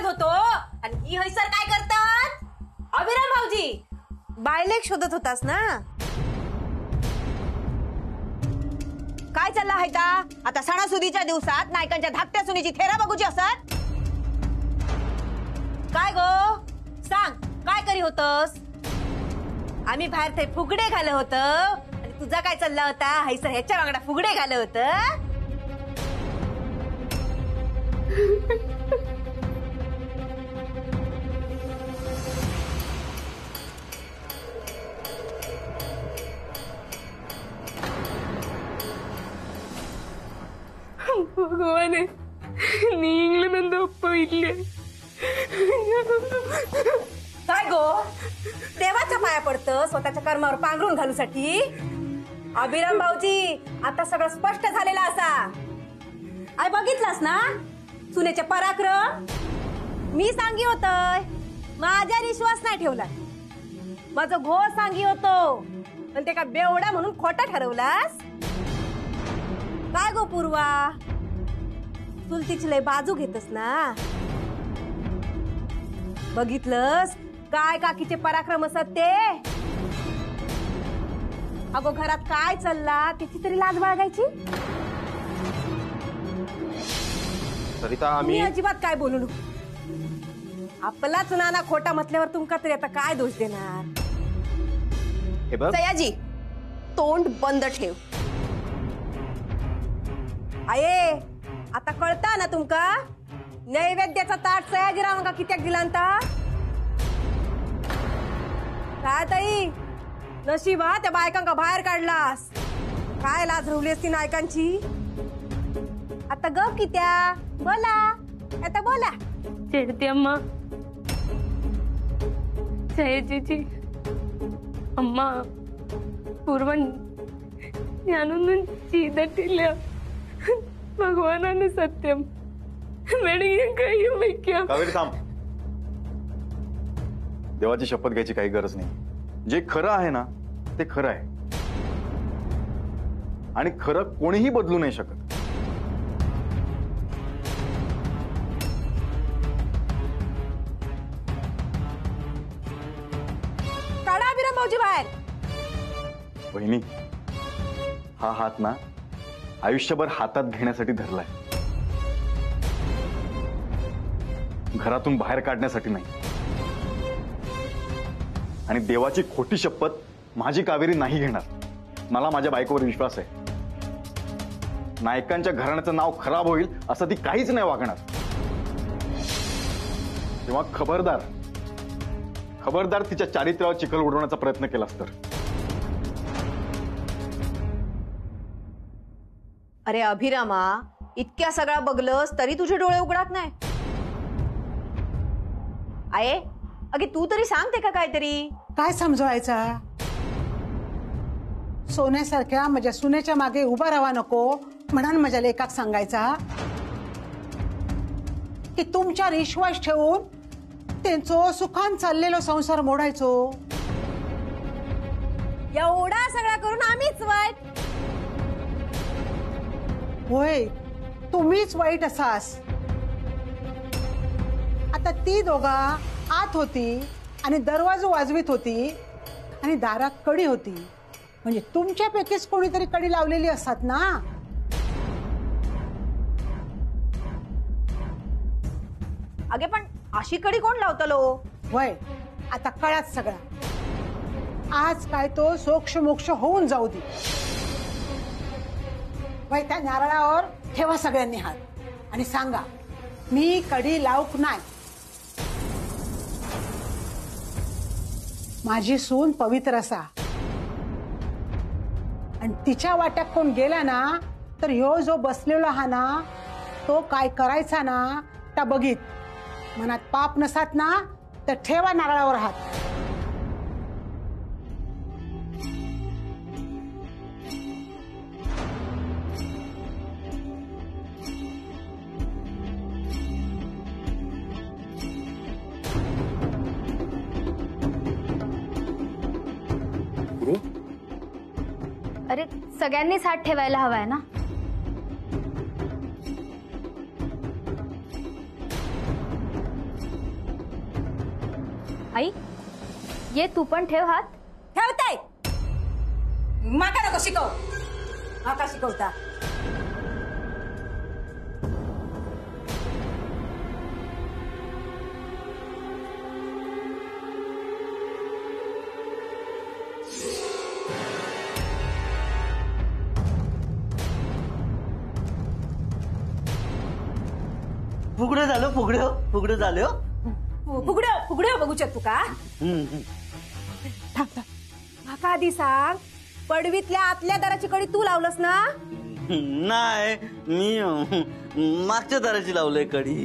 शोधत होतो आणि ही हैसर काय करतात? अभिराम भाऊजी बायलेक शोधत होतास ना? काय चालला आहे आता? सणासुदीच्या दिवसात नायकांच्या धाकट्या सुनीची थेरा बघूची असत? काय गो सांग, काय करी होतस? आम्ही बाहेर ते फुगडे घालं होत आणि तुझा काय चालला होता? हैसर ह्याच्या वांगडा फुगडे घालं होत. ഭഗവാനെ നീങ്ങളുമെന്തോ ഇല്ലേ? काय गो देवाच्या पाया पडतं स्वतःच्या कर्मावर पांघरून घालूसाठी? अभिराम भाऊजी आता सगळं स्पष्ट झालेलं असा. आय बघितलास ना सुनेचे पराक्रम? मी सांगी होतय, माझ्यावर विश्वास नाही ठेवला. माझं घो सांगी होतो पण ते का बेवडा म्हणून खोटा ठरवलास? काय गो पूर्वा, चुलतीची लय बाजू घेतस ना? बघितलंस काय काकीचे पराक्रम असत ते? अगो घरात काय चालला त्याची तरी लाज बाळगायची. सरिता मी अजिबात काय बोलू नको. आपलाच नाना खोटा म्हटल्यावर तुमका तरी आता काय दोष देणार? हे बघ सयाजी तोंड बंद ठेव. आये आता कळता ना तुमका? नैवेद्याचा ताट सयाजीरावांका कित्याक दिलांता? काय ताई नशिबा त्या बायकांका बाहेर काढलास. काय लाज रवलीस ती नायकांची? आता गप कित्या बोला, आता बोला. ചേട്ടത്തി അമ്മ, ചേച്ചി, അമ്മ, പൂർവൻ ഞാനൊന്നും ചെയ്തിട്ടില്ല. ഭഗവാനാണ് സത്യം. വേണമെങ്കിൽ ഞാൻ കയ്യും വയ്ക്കാം. कावेरी थांब. देवाची शपथ घ्यायची काही गरज नाही. जे खरं आहे ना ते खरं आहे आणि खरं कोणीही बदलू नाही शकत. काढा अभिराम भाऊजी बाहेर. बहिणी, हा हात ना आयुष्यभर हातात घेण्यासाठी धरलाय, घरातून बाहेर काढण्यासाठी नाही. आणि देवाची खोटी शपथ माझी कावेरी नाही घेणार. मला माझ्या बायकोवर विश्वास आहे. नायकांच्या घराण्याचं नाव खराब होईल असं ती काहीच नाही वागणार. तेव्हा खबरदार खबरदार तिच्या चारित्र्यावर चिखल उडवण्याचा प्रयत्न केलास तर. अरे अभिरामा, इतक्या सगळा बघलस तरी तुझे डोळे उघडात नाही. आये अगे तू तरी सांगते का काहीतरी? काय समजवायचा? सोन्यासारख्या माझ्या सुनेच्या मागे उभा राहा नको म्हणून माझ्या लेकाक सांगायचा की तुमच्यावर विश्वास ठेवून त्यांचो सुखान चाललेलो संसार मोडायचो. एवढा सगळा करून आम्हीच वाईट? होय, तुम्हीच वाईट असास. आता ती दोघा आत होती आणि दरवाजा वाजवीत होती आणि दारात कडी होती. म्हणजे तुमच्यापैकीच कोणीतरी कडी लावलेली असतात ना. अगे पण अशी कडी कोण लावतलो? वय आता कळाच सगळा. आज काय तो सोक्ष मोक्ष होऊन जाऊ दे. वय त्या नारळावर ठेवा सगळ्यांनी हात आणि सांगा मी कडी लावूक नाही. माझी सून पवित्र असा आणि तिच्या वाट्यात कोण गेला ना तर ह्यो जो बसलेला हा ना तो काय करायचा ना त्या बघित. मनात पाप नसात ना तर ठेवा नारळावर हात. अरे सगळ्यांनीच हात ठेवायला हवाय ना. आई ये तू पण ठेव हात. ठेवताय माका नको शिकव. माका शिकवता फुगडं झालं फुगडं झालं. फुगड्या बघू शकतो का? थांब थांब. माका आधी सांग, पडवीतल्या आतल्या दाराची कडी तू लावलंस ना? नाही मी मागच्या दाराची लावलंय कडी.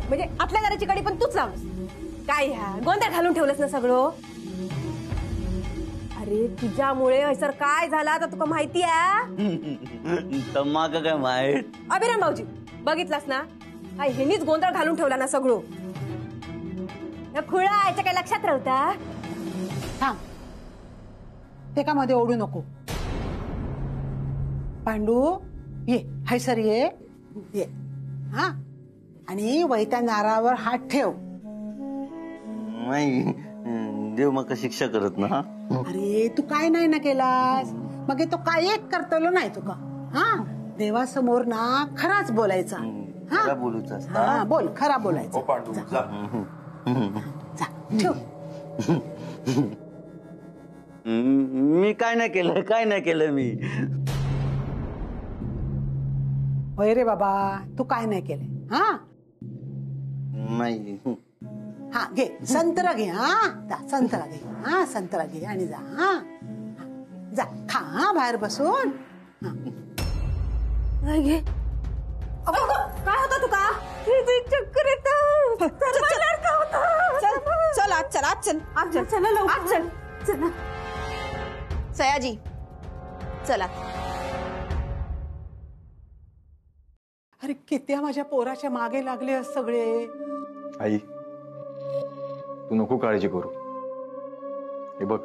म्हणजे आतल्या दाराची कडी पण तूच लावलंस काय? ह्या गोंधळ घालून ठेवलंस ना सगळं? अरे तुझ्यामुळे सर काय झाला तर तुका माहिती आहे? तर माग काय माहित. अभिराम भाऊजी बघितलास ना, काय ह्यांनीच गोंधळ घालून ठेवला ना सगळं. खुळा याच्या काय लक्षात राहता? थांब, ते का मध्ये ओढू नको. पांडू ये, हाय सर ये ये. हा, आणि वैत्या नारावर हात ठेव. नाही देव मग शिक्षा करत ना. अरे तू काय नाही ना केलास, मग तो काय एक करतलो नाही तुका. हा, देवासमोर ना खराच बोलायचा. खरा बोलूच असता. हा बोल, खरा बोलायचा. पांडू जा. जा, ठेव. मी काय नाही केलं मी. होय रे बाबा, तू काय नाही केलंय. हा नाही. हा घे संत्रा घे. हा जा संत्रा घे. हा संत्रा घे आणि जा. हा जा खा. हा बाहेर बसून. घे. काय होतं तुका? चक्कर चल आज चल लवकर. चल सयाजी चला. अरे किती माझ्या पोराच्या मागे लागले सगळे. आई तू नको काळजी करू. हे बघ,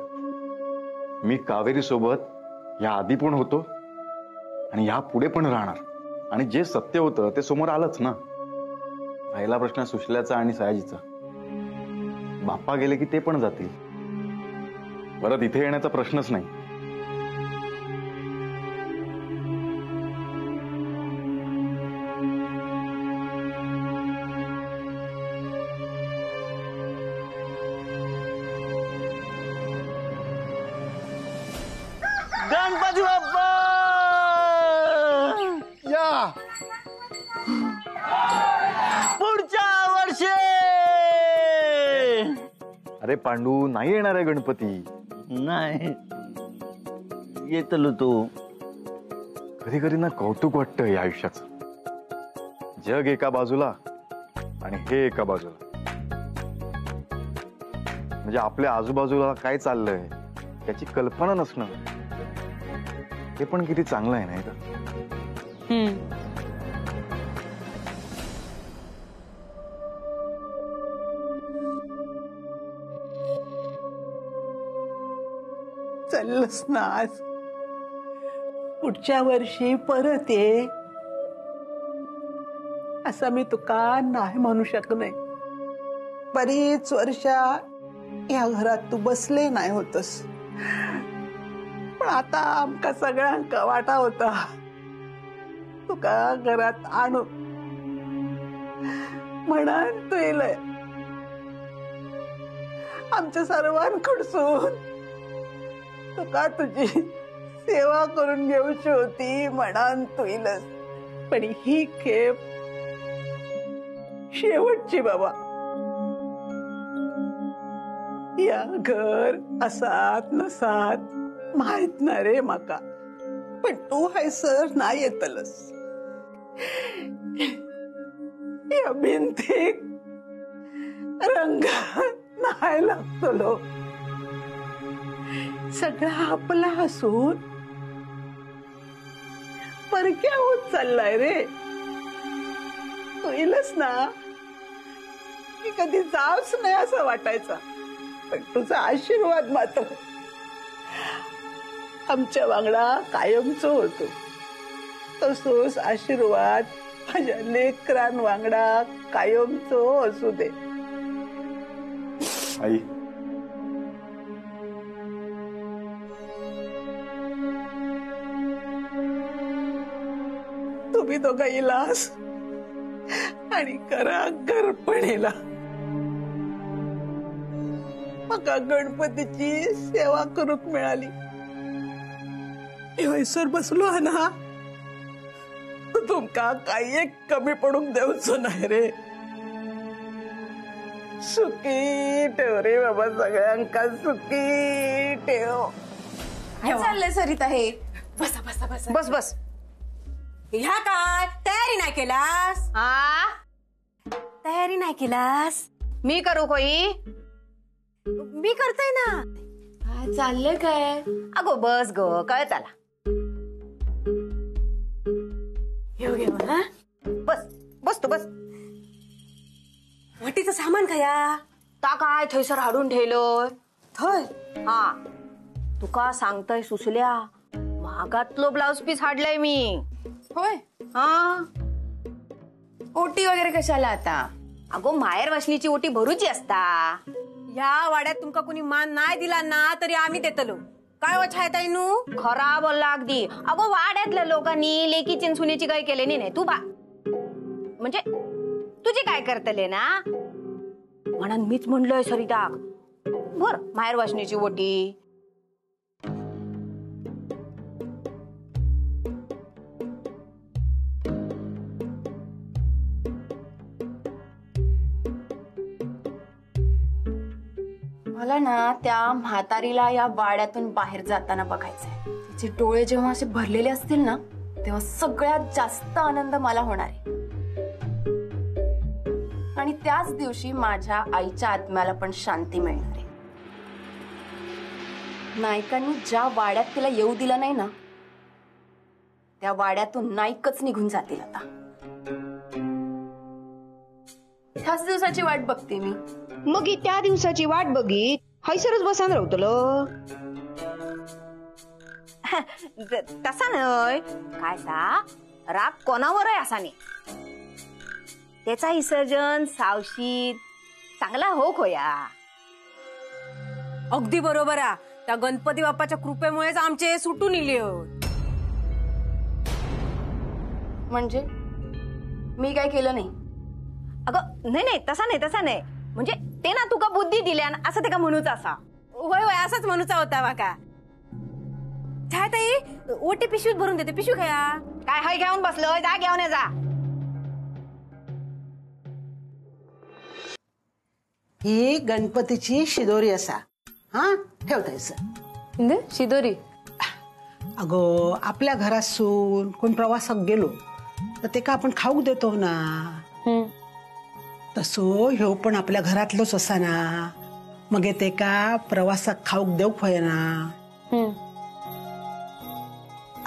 मी कावेरी सोबत या आधी पण होतो आणि या पुढे पण राहणार. आणि जे सत्य होतं ते समोर आलंच ना. राहिला प्रश्न सुशल्याचा आणि सयाजीचा. बाप्पा गेले की ते पण जातील. परत इथे येण्याचा प्रश्नच नाही. गणपती बाप्पा या पुढच्या वर्षी. अरे पांडू, नाही येणार आहे गणपती. नाही येतलो तो. कधी कधी ना कौतुक वाटतं या आयुष्याचं. जग एका बाजूला आणि हे एका बाजूला. म्हणजे आपल्या आजूबाजूला काय चाललंय त्याची कल्पना नसणं, हे पण किती चांगलं आहे नाही का? चाललंस ना आज. पुढच्या वर्षी परत ये असं मी तुका नाही म्हणू शकत. बरीच वर्ष या घरात तू बसले नाही होतस, पण आता आमका सगळ्यांका वाटा होता तुका घरात आणू म्हणून तू येलय. आमच्या सर्वांकडसून तुका तुझी सेवा करून घेऊची होती म्हणून तू येलस. पण ही खेप शेवटची बाबा. या घर असात नसात माहित ना रे माका, पण तू हैसर नाही येतलस. या भिंतीक रंग नाही लागतलो. सगळा आपला असून परक्या होत चाललाय रे. तू येलस ना की कधी जावच नाही असं वाटायचं. पण तुझा आशीर्वाद मात्र आमच्या वांगडा कायमचो होतो. तसोच आशीर्वाद माझ्या लेकरां वांगडा कायमचो असू दे. आई तुम्ही दोघं इलास आणि करा घरपणीला. मका गणपतीची सेवा करूक मिळाली. हयसर बसलो हा ना, तुमका काही एक कमी पडून देऊचो नाही रे. सुखी ठेव रे बाबा, सगळ्यांका सुखी ठेव. काय चाललंय सरिता हे? बसा बसा बसा. बस बस. ह्या काय तयारी नाही केलास? हा, तयारी नाही केलास? मी करू कोई? मी करतोय ना. काय चाललंय काय? अगो बस ग, कळत आला. घेऊ घेऊ ना. बस बस तू बस. वटीचं सामान खया ता काय थैसर हाडून ठेवलोय. थय. हा, तुका सांगतय सुसल्या, महागातलो ब्लाउज पीस हाडलाय मी. होय. हा, ओटी वगैरे कशाला आता? अगो माहेर वशनीची ओटी भरूची असता. या वाड्यात तुमका कुणी मान नाही दिला ना तरी आम्ही देतलो. काय वछायता नू? खरा बोलला अगदी. अगो वाड्यातल्या लोकांनी लेकी चिंचुनीची काय केलेली नाही. तू बा म्हणजे तुझे काय करतले ना म्हणून मीच म्हणलोय सरिता, बर माहेर वशनीची ओटी. मला ना त्या म्हातारीला या वाड्यातून बाहेर जाताना बघायचंय. तिचे डोळे जेव्हा असे भरलेले असतील ना, तेव्हा सगळ्यात जास्त आनंद मला होणार आहे. आणि त्याच दिवशी माझ्या आईच्या आत्म्याला पण शांती मिळणार आहे. नायकांनी ज्या वाड्यात तिला येऊ दिलं नाही ना, त्या वाड्यातून नायकच निघून जातील आता. ह्याच दिवसाची वाट बघते मी. मग त्या दिवसाची वाट बघीत हैसरच बसान राहतलो. तसा नय काय सा, राग कोणावर आहे असा नाही. त्याचा विसर्जन सावशीत चांगला हो खोया. अगदी बरोबर आहे. त्या गणपती बाप्पाच्या कृपेमुळेच आमचे सुटून इले. म्हणजे मी काय केलं नाही? अगं नाही नाही, तसा नाही म्हणजे ते ना तुका बुद्धी दिल्या असं ते का म्हणूच असा. होय होय असंच म्हणूचा होता वाका. छायताई ओटी पिशवीत भरून देते. पिशवी खया. काय हाय घेऊन बसलो, जा घेऊन ये जा. ही गणपतीची शिदोरी असा. हा, ठेवतायस. म्हणजे शिदोरी? अगो आपल्या घरात सून कोण प्रवासात गेलो तर ते का आपण खाऊक देतो ना, तसो ह्यो पण आपल्या घरातलोच असा ना. मग ते का प्रवासात खाऊक देऊक होय ना.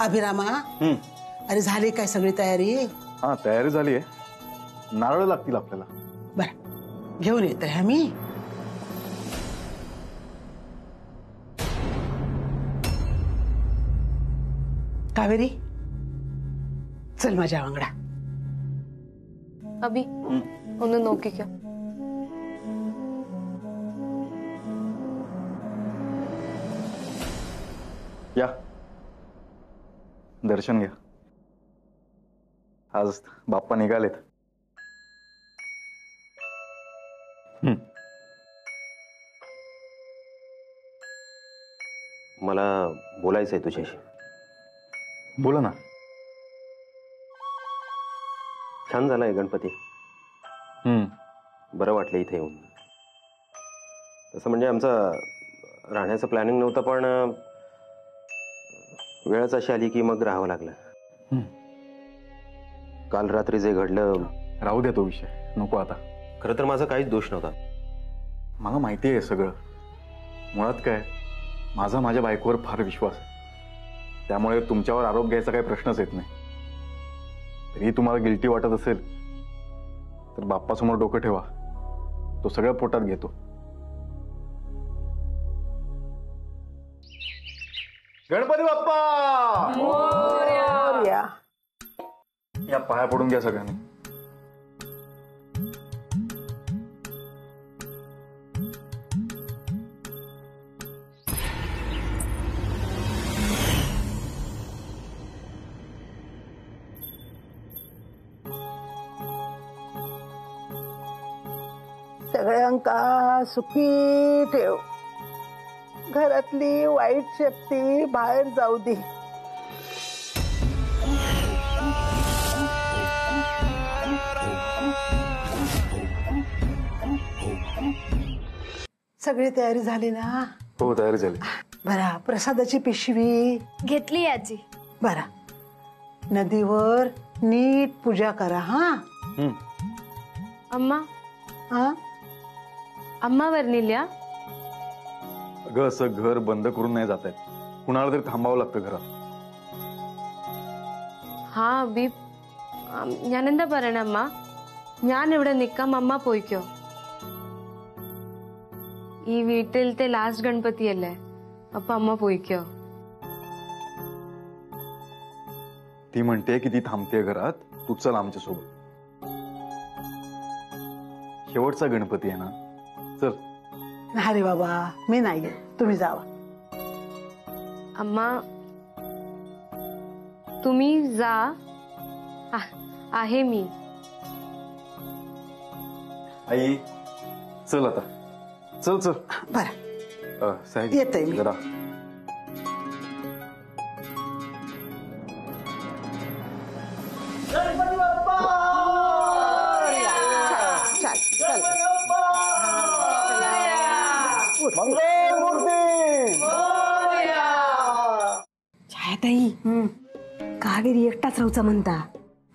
अभिरामा, अरे झाली काय सगळी तयारी? हा तयारी झाली आहे. नारळ लागतील आपल्याला. बर घेऊन येत आहे आम्ही. कावेरी चल माझ्या वांगडा. अभी उन्हें नौकी क्या? या दर्शन घ्या. आज बाप्पा निघालेत. मला बोलायचंय तुझ्याशी. बोला ना. छान झालाय गणपती. बरं वाटलं इथे येऊन. तसं म्हणजे आमचं राहण्याचं प्लॅनिंग नव्हतं, पण वेळच अशी आली की मग राहावं लागलं. काल रात्री जे घडलं, राहू दे तो विषय, नको आता. खरं तर माझा काहीच दोष नव्हता. मला माहिती आहे सगळं. मुळात काय, माझा माझ्या बायकोवर फार विश्वास आहे. त्यामुळे तुमच्यावर आरोप घ्यायचा काही प्रश्नच येत नाही. तरी तुम्हाला गिल्टी वाटत असेल तर बाप्पासमोर डोकं ठेवा. तो सगळं पोटात घेतो. गणपती बाप्पा मोरया. या पाया पडून घ्या सगळ्यांनी. सगळ्यांका सुखी ठेव. घरातली वाईट शक्ती बाहेर जाऊ दे. सगळी तयारी झाली ना? हो, तयारी झाली. बरा, प्रसादाची पिशवी घेतली आजी. बरा, नदीवर नीट पूजा करा. हा अम्मा हा अम्मा वर्णिल्या अगं असं घर बंद करून नाही जात आहे. कुणाला तरी थांबावं लागतं घरात. ഹാ അബി ഞാൻ എന്താ പറയണേ അമ്മ, ഞാൻ ഇവിടെ നിക്കാം, അമ്മ പോയിക്കോ. ഈ വീട്ടിലത്തെ ലാസ്റ്റ് ഗണപതിയല്ലേ, അപ്പൊ അമ്മ പോയിക്കോ. ती म्हणते की ती थांबते घरात, तू चल आमच्या सोबत. शेवटचा गणपती आहे ना, चल. अरे बाबा, मी नाही येत, तुम्ही जावा. अम्मा तुम्ही जा. आहे मी. आई चल आता, चल चल. बरं, साहेब येते मी. जरा छायाताई, कावेरी एकटाच राहूचा म्हणता.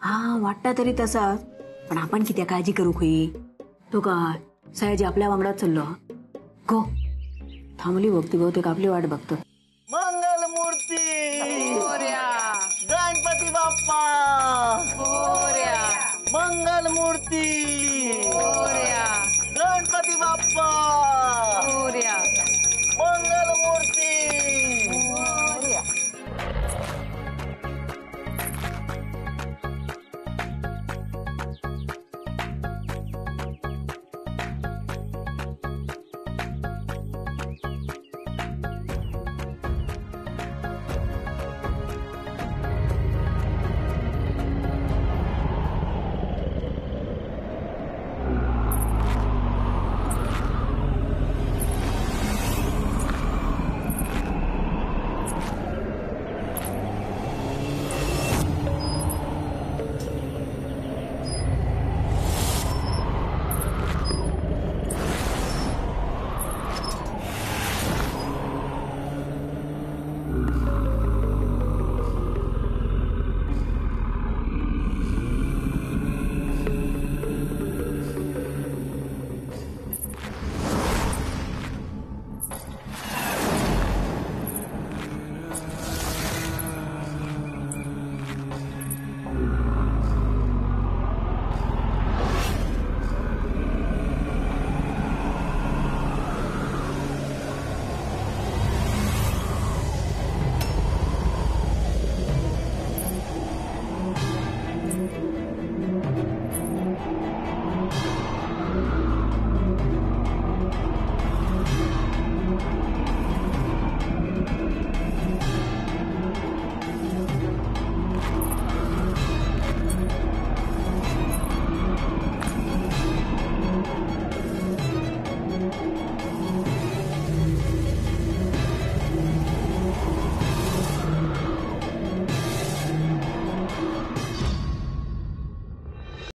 हा, वाटता तरी तसाच, पण आपण किती काळजी करू खोई. तो काय सयाजी आपल्या वांगडात चाललो. गो थांबली बघते, बहुतेक आपली वाट बघतो. मंगल मूर्ती गणपती बाप्पा मंगल मूर्ती